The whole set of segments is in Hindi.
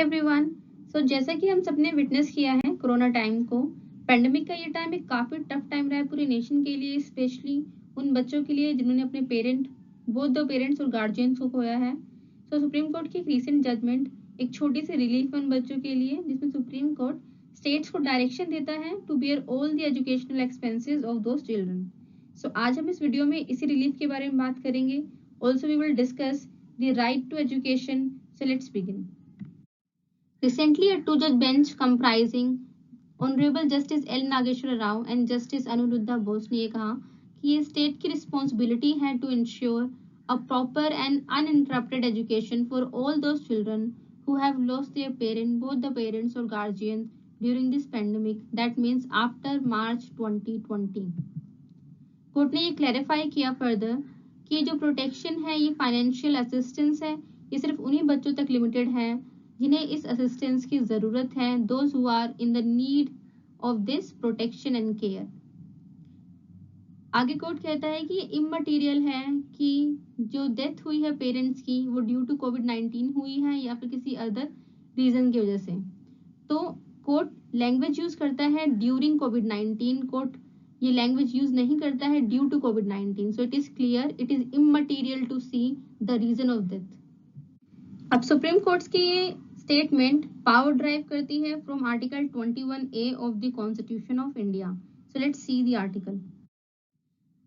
एवरीवन। जैसा कि हम सबने विटनेस किया है कोरोना टाइम को, पेंडेमिक का ये टाइम एक काफ़ी टफ टाइम रहा है पूरे नेशन के लिए, स्पेशली उन बच्चों के लिए जिन्होंने अपने बोथ द पेरेंट्स और गार्जियंस को खोया है। सुप्रीम कोर्ट की एक रीसेंट जजमेंट एक छोटी सी रिलीफ उन बच्चों के लिए, जिसमें सुप्रीम कोर्ट स्टेट्स को डायरेक्शन देता है to bear all the educational expenses of those children. आज हम इस वीडियो में इसी रिलीफ के बारे में बात करेंगे। Also we will discuss the right to education. Let's begin. Recently, a two-judge bench comprising Honorable Justice L. Nageshwar Rao and Justice Anuruddha Bose ने ये कहा कि ये स्टेट की रिस्पॉन्सिबिलिटी है to ensure a proper and uninterrupted education for all those children who have lost their both the parents or guardians during this pandemic, that means after March 2020. Court ने ये क्लैरिफाई किया फर्दर कि जो प्रोटेक्शन है, ये फाइनेंशियल असिस्टेंस है, ये सिर्फ उन्हीं बच्चों तक लिमिटेड है जिन्हें इस असिस्टेंस की ज़रूरत है, those who are in the need of this protection and care. आगे कोर्ट कहता है कि इममटीरियल है कि जो डेथ हुई है पेरेंट्स की, वो ड्यू टू कोविड-19 हुई है या फिर किसी अदर रीजन की वजह से। तो कोर्ट लैंग्वेज यूज करता है ड्यूरिंग कोविड-19, कोर्ट ये लैंग्वेज यूज नहीं करता है ड्यू टू कोविड-19। So it is clear, it is immaterial to see the reason of death. अब सुप्रीम कोर्ट की ये स्टेटमेंट पावर ड्राइव करती है from article 21A of the constitution of India. So let's see the article.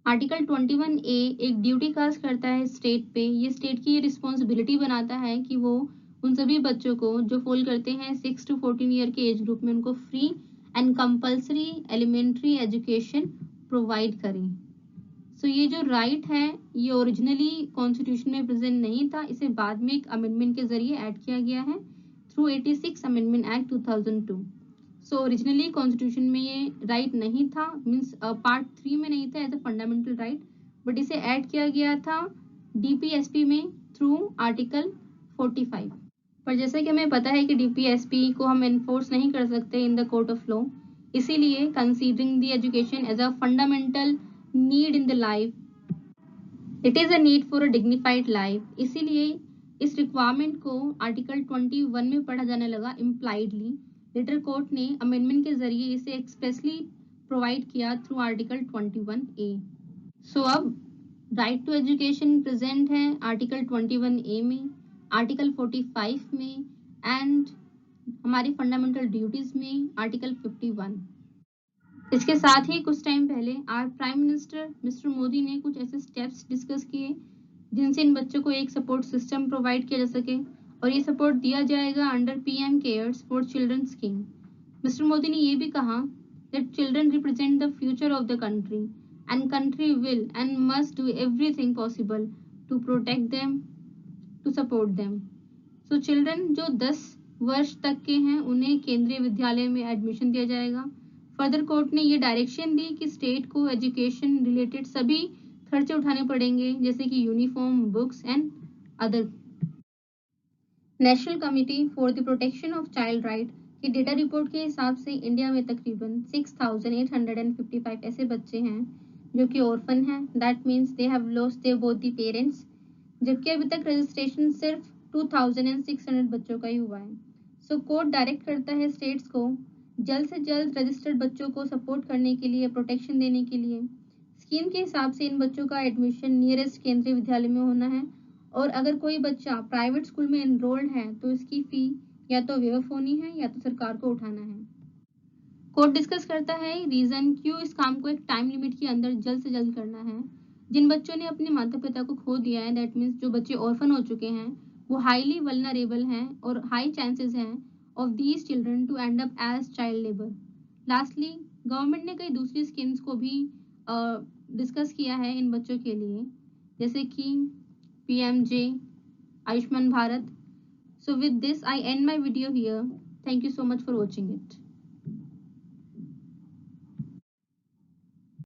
Article 21A एक ड्यूटी कास्ट करता है स्टेट पे। ये स्टेट की रिस्पॉन्सिबिलिटी बनाता है कि वो उन सभी बच्चों को जो फॉल करते हैं 6 to 14 ईयर के एज ग्रुप में, उनको free and compulsory elementary education provide करें। ये जो राइट है, ये ओरिजिनली कॉन्स्टिट्यूशन में प्रेजेंट नहीं था, इसे बाद में एक अमेंडमेंट के जरिए ऐड किया गया है through 86 amendment act 2002। Originally constitution में ये राइट नहीं था, मीन्स पार्ट 3 में नहीं था as a fundamental right, but इसे ऐड किया गया था डीपीएसपी में थ्रू आर्टिकल 45। पर जैसे कि हमें पता है कि डीपीएसपी को हम एनफोर्स नहीं कर सकते in the court of law, इसीलिए considering the education as a fundamental need in the life, it is a need for a dignified life, इसीलिए इस रिक्वायरमेंट को आर्टिकल 21 में पढ़ा जाने लगा इम्प्लाइडली। लेटर कोर्ट ने अमेंडमेंट के जरिए इसे एक्सप्रेसली प्रोवाइड किया थ्रू आर्टिकल 21A। अब राइट टू एजुकेशन प्रेजेंट है आर्टिकल 21A में, आर्टिकल 45 में एंड हमारी फंडामेंटल ड्यूटीज में आर्टिकल 51। इसके साथ ही कुछ टाइम पहले our prime minister mister Modi ने कुछ ऐसे स्टेप्स डिस्कस किए जिनसे इन बच्चों को एक सपोर्ट सिस्टम प्रोवाइड किया जा सके, और ये सपोर्ट दिया जाएगा under PM CARES for children scheme. Mister Modi ने ये भी कहा that children represent the future of the country and country will and must do everything possible to protect them, to support them. Children जो 10 वर्ष तक के हैं उन्हें केंद्रीय विद्यालय में एडमिशन दिया जाएगा। फर्दर कोर्ट ने ये डायरेक्शन दी कि स्टेट को एजुकेशन रिलेटेड सभी खर्चे उठाने पड़ेंगे, जैसे कि uniform, books and other. National committee for the protection of child right की डेटा रिपोर्ट के हिसाब से इंडिया में तकरीबन 6,855 ऐसे बच्चे हैं जो कि ऑर्फन हैं, that means they have lost their both the parents, जबकि अभी तक रजिस्ट्रेशन सिर्फ 2,600 बच्चों का ही हुआ है। कोर्ट डायरेक्ट करता है स्टेट्स को जल्द से जल्द रजिस्टर्ड बच्चों को सपोर्ट करने के लिए, प्रोटेक्शन देने के लिए स्कीम के हिसाब से इन बच्चों का एडमिशन नियरेस्ट केंद्रीय विद्यालय में होना है, और अगर कोई बच्चा प्राइवेट स्कूल में एनरोल्ड है तो इसकी फी या तो वेव होनी है या तो सरकार को उठाना है। कोर्ट डिस्कस करता है रीजन क्यों इस काम को एक टाइम लिमिट के अंदर जल्द से जल्द करना है। जिन बच्चों ने अपने माता पिता को खो दिया है, दैट मीन्स जो बच्चे ऑर्फन हो चुके हैं, वो हाईली वल्नरेबल हैं और हाई चांसेस हैं of these children to end up as child labor. Lastly, government ने कई दूसरी स्कीम्स को भी डिस्कस किया है इन बच्चों के लिए, जैसे कि PMJ, Ayushman Bharat. So with this I end my video here. Thank you so much for watching it.